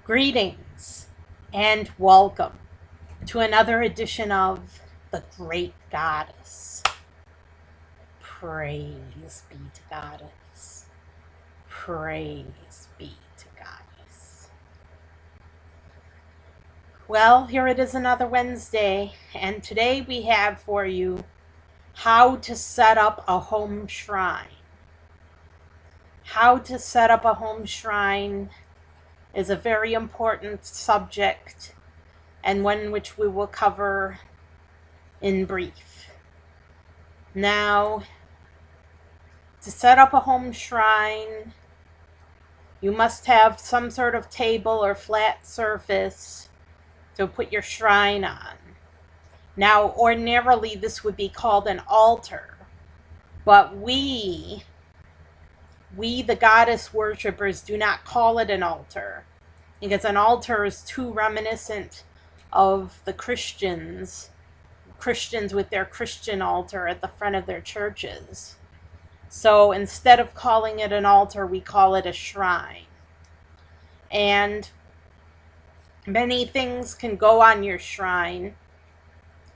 Greetings and welcome to another edition of The Great Goddess. Praise be to Goddess. Praise be to Goddess. Well, here it is another Wednesday, and today we have for you how to set up a home shrine. How to set up a home shrine is a very important subject and one which we will cover in brief. Now, to set up a home shrine, you must have some sort of table or flat surface to put your shrine on. Now, ordinarily, this would be called an altar, but we the goddess worshippers, do not call it an altar, because an altar is too reminiscent of the Christians with their Christian altar at the front of their churches. So instead of calling it an altar, we call it a shrine. And many things can go on your shrine.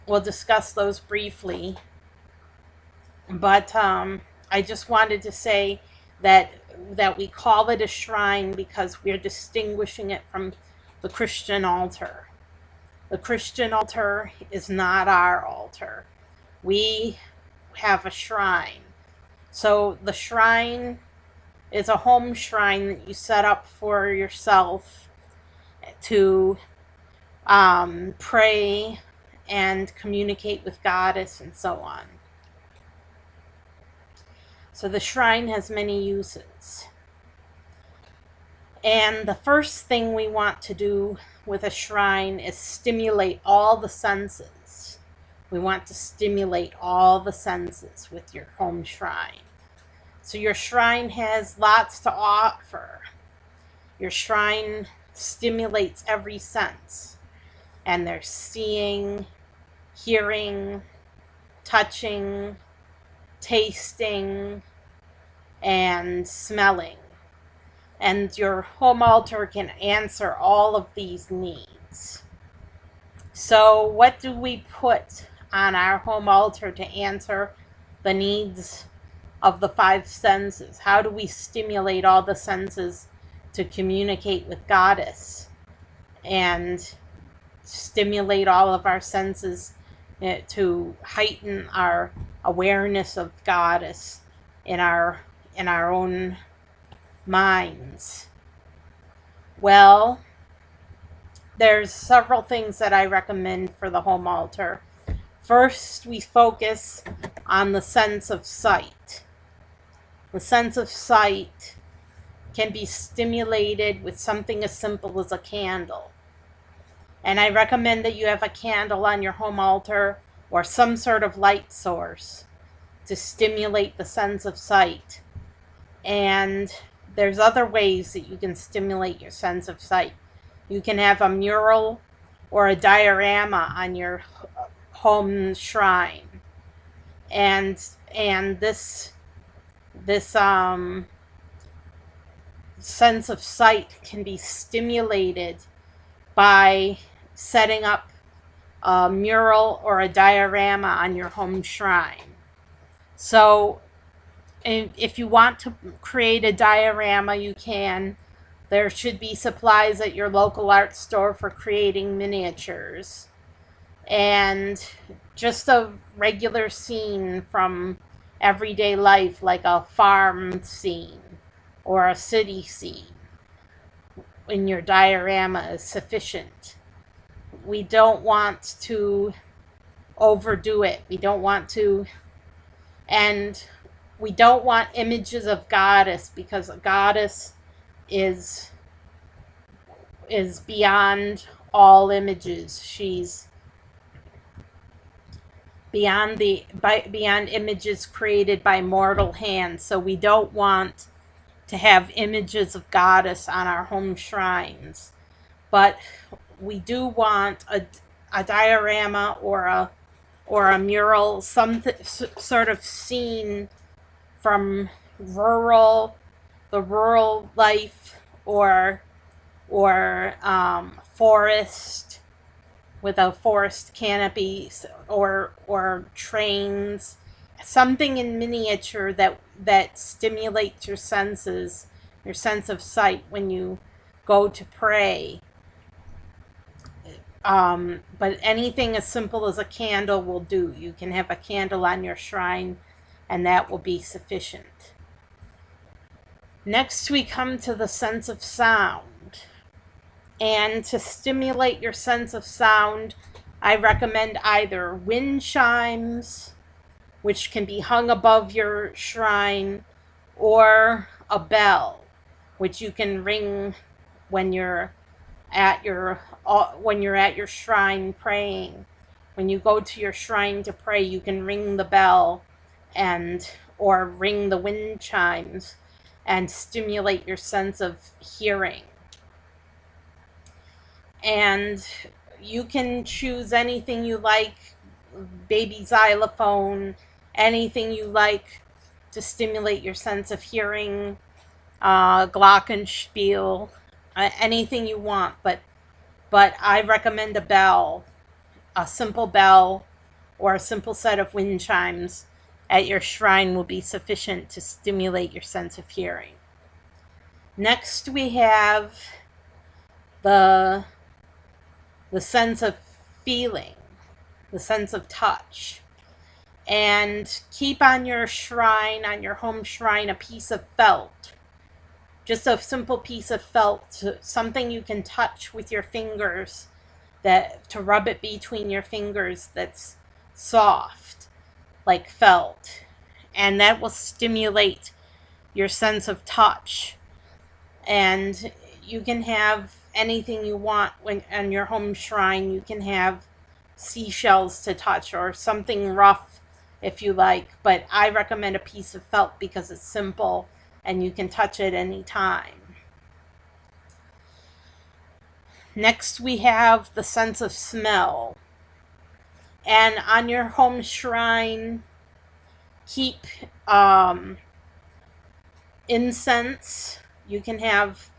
We'll discuss those briefly. But I just wanted to say that we call it a shrine because we're distinguishing it from the Christian altar. The Christian altar is not our altar. We have a shrine. So the shrine is a home shrine that you set up for yourself to pray and communicate with Goddess and so on. So the shrine has many uses. And the first thing we want to do with a shrine is stimulate all the senses. We want to stimulate all the senses with your home shrine. So your shrine has lots to offer. Your shrine stimulates every sense. And there's seeing, hearing, touching, tasting, and smelling. And your home altar can answer all of these needs. So what do we put on our home altar to answer the needs of the five senses? How do we stimulate all the senses to communicate with Goddess and stimulate all of our senses to heighten our awareness of Goddess in our own minds? Well, there's several things that I recommend for the home altar. First, we focus on the sense of sight. The sense of sight can be stimulated with something as simple as a candle. And I recommend that you have a candle on your home altar or some sort of light source to stimulate the sense of sight. And there's other ways that you can stimulate your sense of sight. You can have a mural or a diorama on your home shrine. And this sense of sight can be stimulated by setting up a mural or a diorama on your home shrine. So if you want to create a diorama, you can. There should be supplies at your local art store for creating miniatures. And just a regular scene from everyday life, like a farm scene or a city scene, in your diorama is sufficient. We don't want to overdo it. We don't want images of Goddess, because a Goddess is beyond all images. She's beyond images created by mortal hands. So we don't want to have images of Goddess on our home shrines, but we do want a diorama or a mural, some sort of scene from the rural life, or or forest with a forest canopy, or trains, something in miniature that stimulates your senses, your sense of sight when you go to pray. But anything as simple as a candle will do. You can have a candle on your shrine, and that will be sufficient. Next, we come to the sense of sound. And to stimulate your sense of sound, I recommend either wind chimes, which can be hung above your shrine, or a bell, which you can ring when you're at your shrine praying. When you go to your shrine to pray, you can ring the bell or ring the wind chimes and stimulate your sense of hearing. And you can choose anything you like, baby xylophone, anything you like to stimulate your sense of hearing, glockenspiel, anything you want. But I recommend a bell, a simple bell, or a simple set of wind chimes at your shrine will be sufficient to stimulate your sense of hearing. Next, we have the sense of feeling, the sense of touch. And keep on your shrine, on your home shrine, a piece of felt. Just a simple piece of felt, something you can touch with your fingers, to rub it between your fingers, that's soft, like felt. And that will stimulate your sense of touch. And you can have anything you want on your home shrine. You can have seashells to touch, or something rough if you like, but I recommend a piece of felt because it's simple and you can touch it any time. Next, we have the sense of smell. And on your home shrine, keep incense. You can have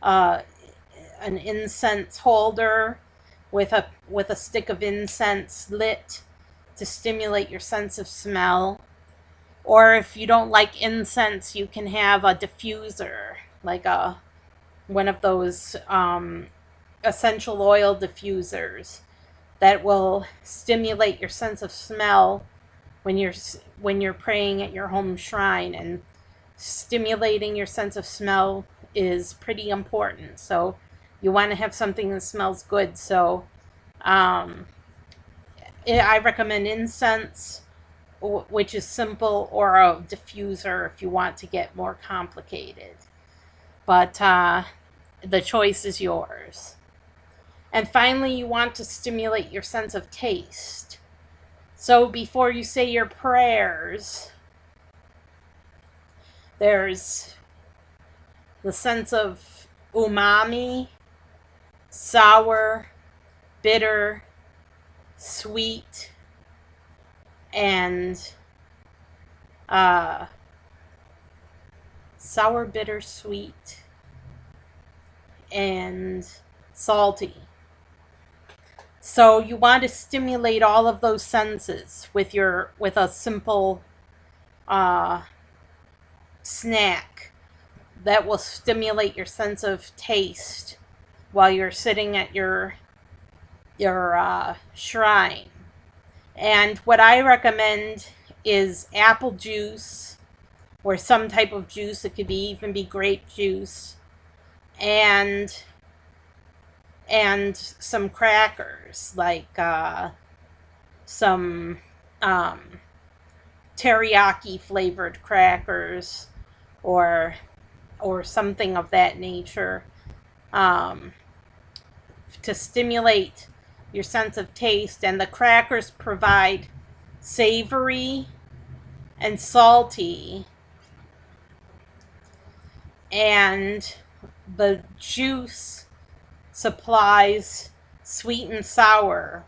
an incense holder with a stick of incense lit to stimulate your sense of smell. Or if you don't like incense, you can have a diffuser, like one of those essential oil diffusers that will stimulate your sense of smell when you're praying at your home shrine. And stimulating your sense of smell is pretty important. So you want to have something that smells good. So I recommend incense, which is simple, or a diffuser if you want to get more complicated. But the choice is yours. And finally, you want to stimulate your sense of taste. So before you say your prayers, there's the sense of umami, sour, bitter, sweet, and sour, bitter, sweet, and salty. So you want to stimulate all of those senses with a simple snack that will stimulate your sense of taste while you're sitting at your shrine. And what I recommend is apple juice, or some type of juice. It could even be grape juice, and some crackers, like some teriyaki flavored crackers, or something of that nature, to stimulate your sense of taste. And the crackers provide savory and salty, and the juice supplies sweet and sour.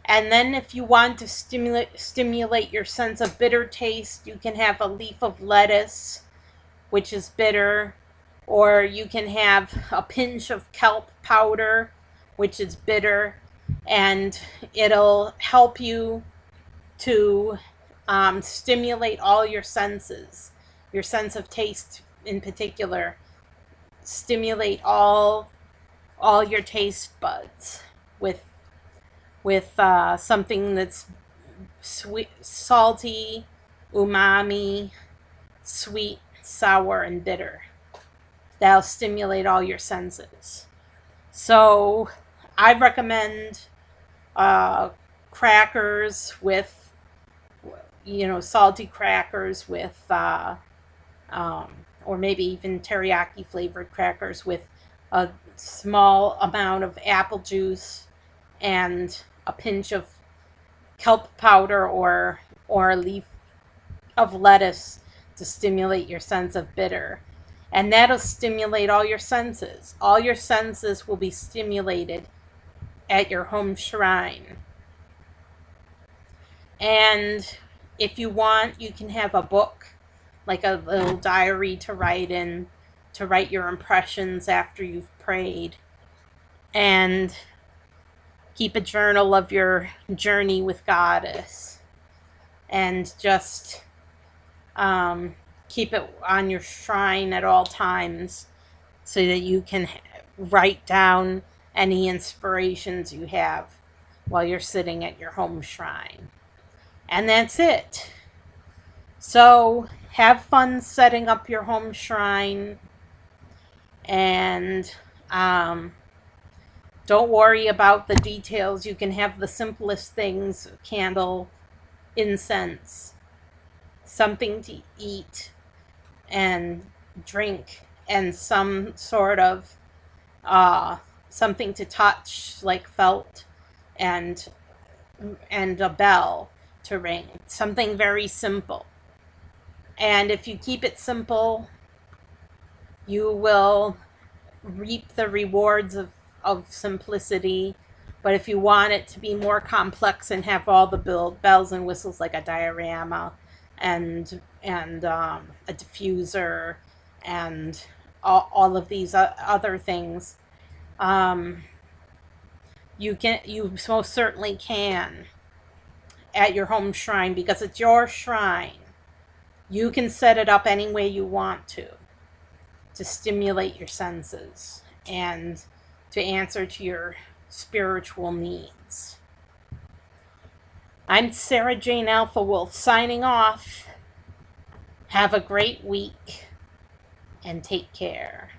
And then if you want to stimulate your sense of bitter taste, you can have a leaf of lettuce, which is bitter, or you can have a pinch of kelp powder, which is bitter, and it'll help you to stimulate all your senses, your sense of taste in particular. Stimulate all your taste buds with something that's sweet, salty, umami, sweet, sour, and bitter. That'll stimulate all your senses. So I recommend crackers with, salty crackers with, or maybe even teriyaki flavored crackers with a small amount of apple juice and a pinch of kelp powder or a leaf of lettuce to stimulate your sense of bitter. And that'll stimulate all your senses. All your senses will be stimulated at your home shrine. And if you want, you can have a book, like a little diary to write in, to write your impressions after you've prayed. And keep a journal of your journey with Goddess. And just keep it on your shrine at all times so that you can write down any inspirations you have while you're sitting at your home shrine. And that's it. So have fun setting up your home shrine, and don't worry about the details. You can have the simplest things: candle, incense, something to eat and drink, and some sort of something to touch, like felt, and a bell to ring. Something very simple. And if you keep it simple, you will reap the rewards of simplicity. But if you want it to be more complex and have all the bells and whistles, like a diorama and a diffuser and all of these other things, you most certainly can at your home shrine, because it's your shrine. You can set it up any way you want to stimulate your senses and to answer to your spiritual needs. I'm Sarah Jane Alpha Wolf signing off. Have a great week and take care.